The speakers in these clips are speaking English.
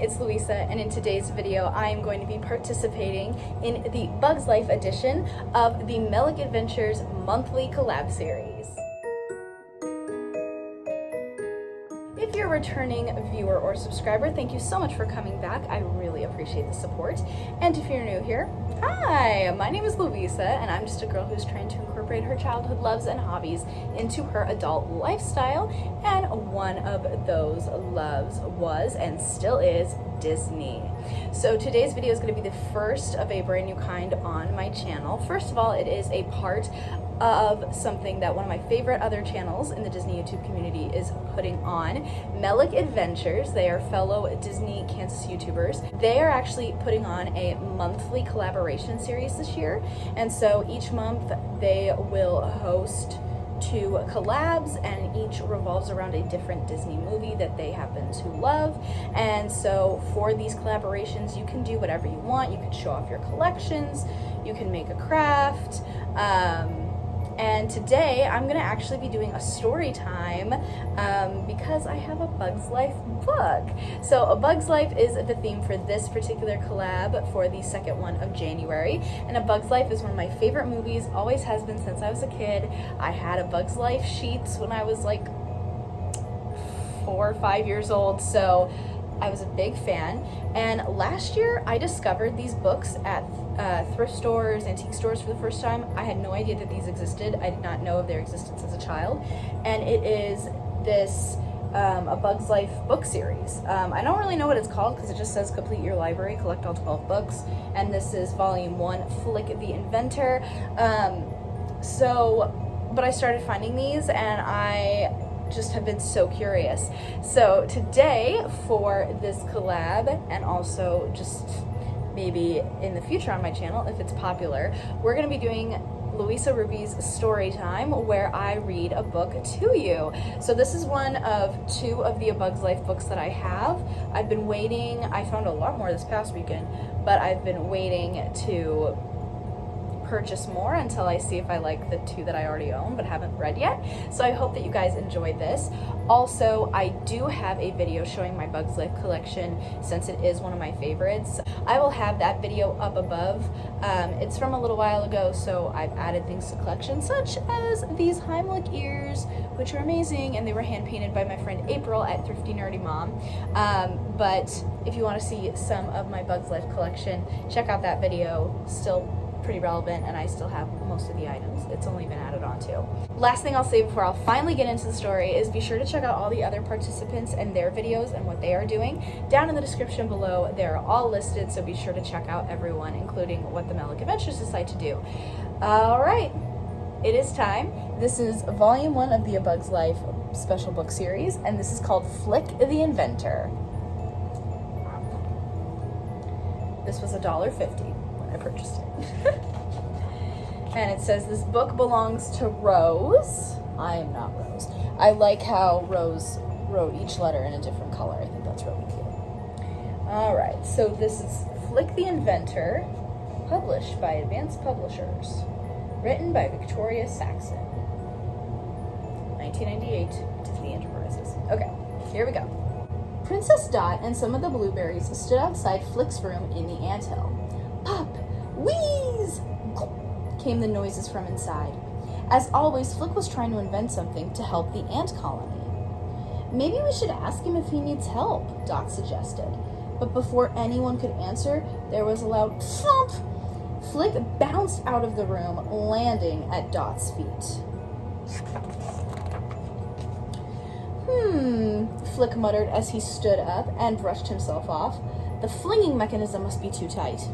it's Louisa, and in today's video I am going to be participating in the Bugs Life edition of the Melick Adventures monthly collab series. If you're a returning viewer or subscriber, thank you so much for coming back. I really appreciate the support. And if you're new here, hi, my name is Louisa, and I'm just a girl who's trying to incorporate her childhood loves and hobbies into her adult lifestyle. And one of those loves was and still is Disney. So today's video is going to be the first of a brand new kind on my channel. First of all, it is a part of something that one of my favorite other channels in the Disney YouTube community is putting on, Melick Adventures. They are fellow Disney Kansas YouTubers. They are actually putting on a monthly collaboration series this year, and so each month they will host 2 collabs, and each revolves around a different Disney movie that they happen to love. And so for these collaborations, you can do whatever you want. You can show off your collections, you can make a craft, and today I'm going to actually be doing a story time because I have a Bugs Life book. So A Bugs Life is the theme for this particular collab for the second one of January. And A Bugs Life is one of my favorite movies, always has been since I was a kid. I had a Bugs Life sheets when I was like 4 or 5 years old, so I was a big fan. And last year I discovered these books at thrift stores, antique stores for the first time. I had no idea that these existed. I did not know of their existence as a child. And it is this A Bugs Life book series. I don't really know what it's called because it just says complete your library, collect all 12 books. And this is volume 1, Flick the Inventor. But I started finding these and I just have been so curious. So today for this collab, and also just maybe in the future on my channel if it's popular, we're going to be doing Louisa Ruby's story time, where I read a book to you. So this is one of 2 of the A Bugs Life books that I have. I've been waiting, I found a lot more this past weekend, but I've been waiting to purchase more until I see if I like the 2 that I already own but haven't read yet. So I hope that you guys enjoy this. Also, I do have a video showing my Bugs Life collection since it is one of my favorites. I will have that video up above. It's from a little while ago, so I've added things to the collection, such as these Heimlich ears, which are amazing, and they were hand painted by my friend April at Thrifty Nerdy Mom. But if you want to see some of my Bugs Life collection, check out that video. Still pretty relevant, and I still have most of the items. It's only been added on to. Last thing I'll say before I'll finally get into the story is be sure to check out all the other participants and their videos and what they are doing. Down in the description below, they're all listed, so be sure to check out everyone, including what the Melick Adventures decide to do. Alright, it is time. This is volume 1 of the A Bugs Life special book series, and this is called Flick the Inventor. This was $1.50 when I purchased it. And it says this book belongs to Rose. I am not Rose. I like how Rose wrote each letter in a different color. I think that's really cute. Alright, so this is Flick the Inventor, published by Advanced Publishers, written by Victoria Saxon, 1998, Disney Enterprises. Okay, here we go. Princess Dot and some of the blueberries stood outside Flick's room in the anthill. Pop! Wheeze! Came the noises from inside. As always, Flick was trying to invent something to help the ant colony. Maybe we should ask him if he needs help, Dot suggested. But before anyone could answer, there was a loud thump. Flick bounced out of the room, landing at Dot's feet. Flick muttered as he stood up and brushed himself off. The flinging mechanism must be too tight.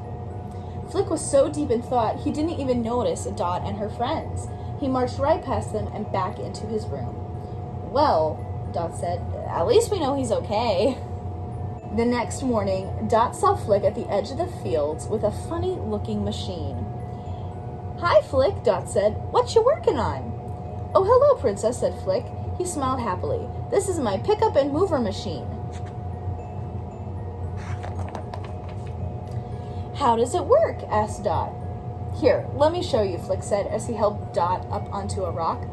Flick was so deep in thought, he didn't even notice Dot and her friends. He marched right past them and back into his room. Well, Dot said, at least we know he's okay. The next morning, Dot saw Flick at the edge of the fields with a funny-looking machine. Hi, Flick, Dot said. What you working on? Oh, hello, Princess, said Flick. He smiled happily. This is my pick-up and mover machine. How does it work? Asked Dot. Here, let me show you, Flick said as he helped Dot up onto a rock.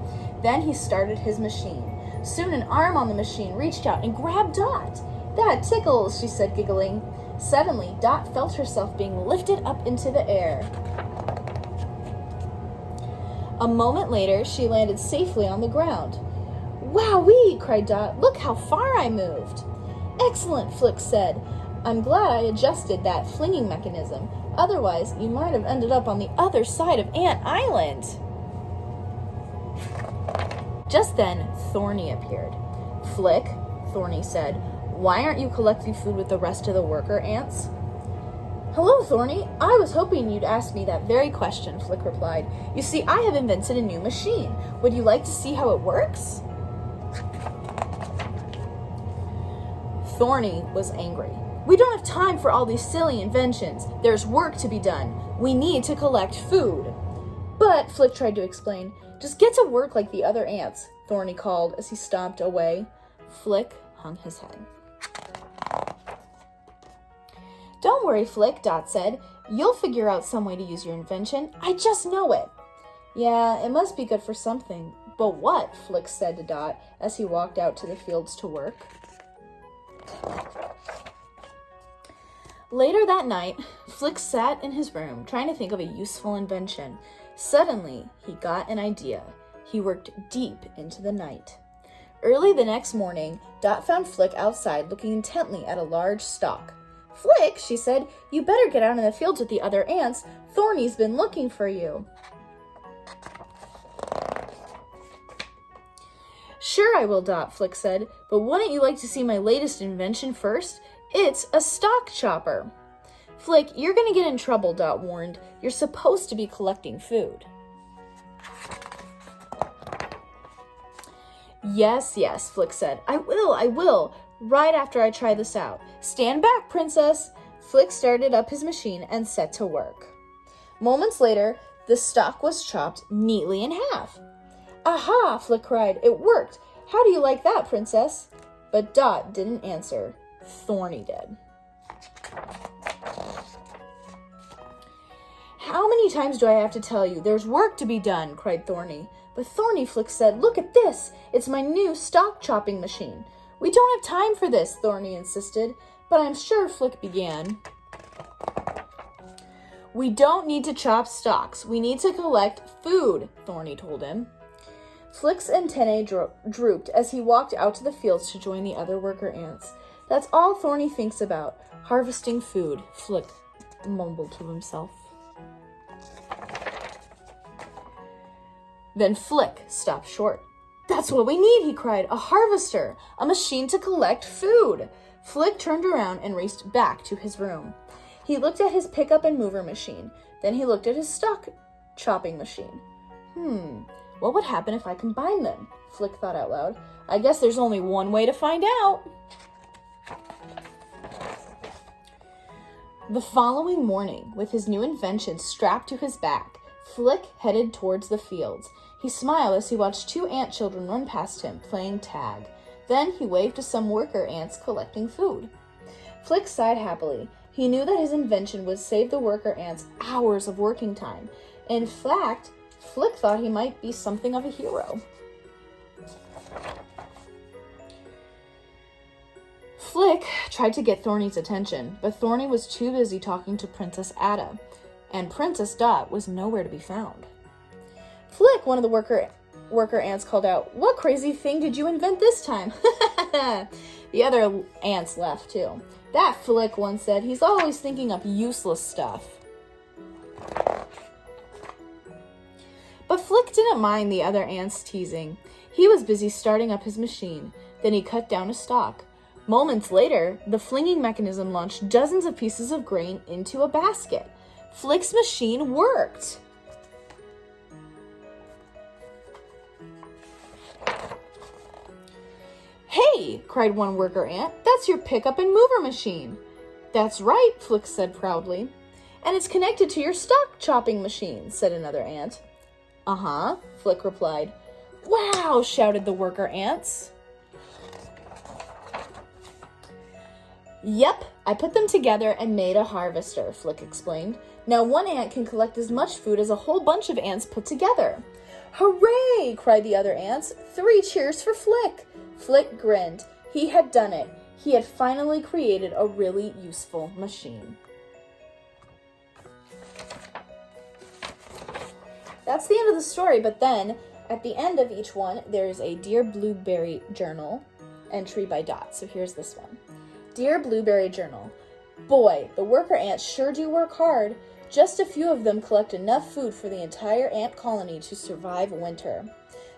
Then he started his machine. Soon an arm on the machine reached out and grabbed Dot. That tickles, she said, giggling. Suddenly, Dot felt herself being lifted up into the air. A moment later, she landed safely on the ground. "Wowee!" cried Dot. "Look how far I moved." "Excellent," Flick said. "I'm glad I adjusted that flinging mechanism. Otherwise, you might have ended up on the other side of Ant Island." Just then, Thorny appeared. "Flick," Thorny said, "why aren't you collecting food with the rest of the worker ants?" "Hello, Thorny. I was hoping you'd ask me that very question," Flick replied. "You see, I have invented a new machine. Would you like to see how it works?" Thorny was angry. "We don't have time for all these silly inventions. There's work to be done. We need to collect food." "But," Flick tried to explain, "just get to work like the other ants," Thorny called as he stomped away. Flick hung his head. "Don't worry, Flick," Dot said. "You'll figure out some way to use your invention. I just know it." "Yeah, it must be good for something. But what?" Flick said to Dot as he walked out to the fields to work. Later that night, Flick sat in his room trying to think of a useful invention. Suddenly, he got an idea. He worked deep into the night. Early the next morning, Dot found Flick outside looking intently at a large stalk. "Flick," she said, "you better get out in the fields with the other ants. Thorny's been looking for you." "Sure I will, Dot," Flick said, "but wouldn't you like to see my latest invention first? It's a stalk chopper." "Flick, you're gonna get in trouble," Dot warned. "You're supposed to be collecting food." Yes, Flick said. I will, right after I try this out. Stand back, Princess." Flick started up his machine and set to work. Moments later, the stalk was chopped neatly in half. "Aha!" Flick cried. "It worked. How do you like that, Princess?" But Dot didn't answer. Thorny did. "How many times do I have to tell you? There's work to be done," cried Thorny. "But Thorny," Flick said, "look at this. It's my new stalk chopping machine." "We don't have time for this," Thorny insisted. "But I'm sure," Flick began. "We don't need to chop stalks. We need to collect food," Thorny told him. Flick's antennae drooped as he walked out to the fields to join the other worker ants. "That's all Thorny thinks about, harvesting food," Flick mumbled to himself. Then Flick stopped short. "That's what we need," he cried. "A harvester, a machine to collect food." Flick turned around and raced back to his room. He looked at his pickup and mover machine. Then he looked at his stalk chopping machine. What would happen if I combined them? Flick thought out loud. "I guess there's only one way to find out." The following morning, with his new invention strapped to his back, Flick headed towards the fields. He smiled as he watched two ant children run past him, playing tag. Then he waved to some worker ants collecting food. Flick sighed happily. He knew that his invention would save the worker ants hours of working time. In fact, Flick thought he might be something of a hero. Flick tried to get Thorny's attention, but Thorny was too busy talking to Princess Ada, and Princess Dot was nowhere to be found. "Flick," one of the worker ants called out, "what crazy thing did you invent this time?" The other ants laughed too. "That Flick," one said, "he's always thinking up useless stuff." But Flick didn't mind the other ants teasing. He was busy starting up his machine. Then he cut down a stalk. Moments later, the flinging mechanism launched dozens of pieces of grain into a basket. Flick's machine worked. "Hey," cried one worker ant, "that's your pickup and mover machine." "That's right," Flick said proudly. "And it's connected to your stalk chopping machine," said another ant. "Uh-huh," Flick replied. "Wow," shouted the worker ants. "Yep, I put them together and made a harvester," Flick explained. "Now one ant can collect as much food as a whole bunch of ants put together." "Hooray!" cried the other ants. 3 cheers for Flick. Flick grinned. He had done it. he had finally created a really useful machine. That's the end of the story, but then at the end of each one, there's a Dear Blueberry Journal entry by Dot. So here's this one. Dear Blueberry Journal, boy, the worker ants sure do work hard. Just a few of them collect enough food for the entire ant colony to survive winter.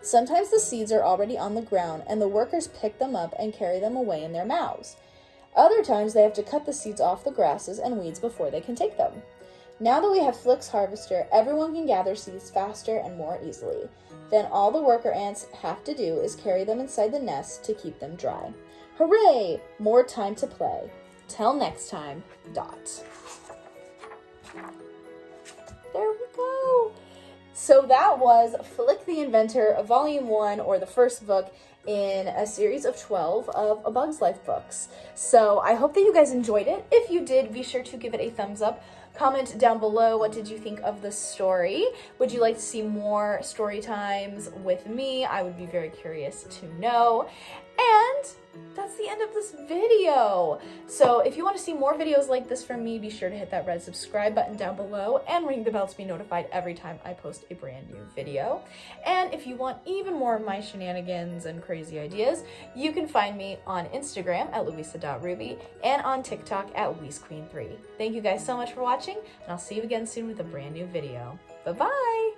Sometimes the seeds are already on the ground and the workers pick them up and carry them away in their mouths. Other times they have to cut the seeds off the grasses and weeds before they can take them. Now that we have Flick's harvester, everyone can gather seeds faster and more easily. Then all the worker ants have to do is carry them inside the nest to keep them dry. Hooray! More time to play. Till next time, Dot. There we go. So that was Flick the Inventor, Volume 1, or the first book in a series of 12 of A Bug's Life books. So I hope that you guys enjoyed it. If you did, be sure to give it a thumbs up. Comment down below, what did you think of the story? Would you like to see more story times with me? I would be very curious to know. And that's the end of this video. So if you want to see more videos like this from me, be sure to hit that red subscribe button down below and ring the bell to be notified every time I post a brand new video. And if you want even more of my shenanigans and crazy ideas, you can find me on Instagram at louisa.ruby and on TikTok at louisequeen3. Thank you guys so much for watching, and I'll see you again soon with a brand new video. Bye-bye!